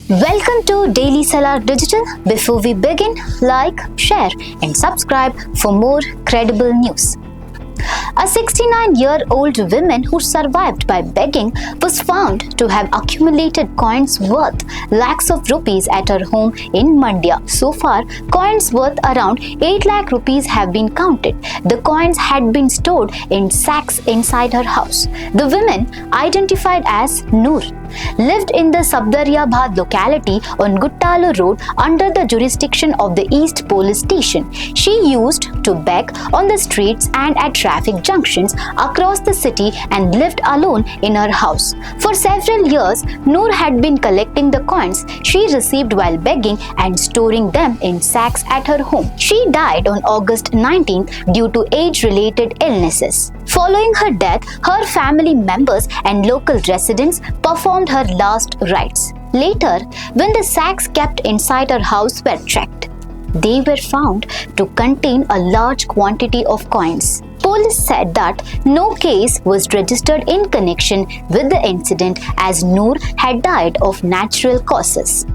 Welcome to Daily Salar Digital. Before we begin, like, share and subscribe for more credible news. A 69-year-old woman who survived by begging was found to have accumulated coins worth lakhs of rupees at her home in Mandya. So far, coins worth around 8 lakh rupees have been counted. The coins had been stored in sacks inside her house. The woman, identified as Noor, lived in the Sabdariyabad locality on Guttalu Road under the jurisdiction of the East Police Station. She used to beg on the streets and at traffic junctions across the city and lived alone in her house. For several years, Noor had been collecting the coins she received while begging and storing them in sacks at her home. She died on August 19th due to age-related illnesses. Following her death, her family members and local residents performed her last rites. Later, when the sacks kept inside her house were checked, they were found to contain a large quantity of coins. Police said that no case was registered in connection with the incident as Noor had died of natural causes.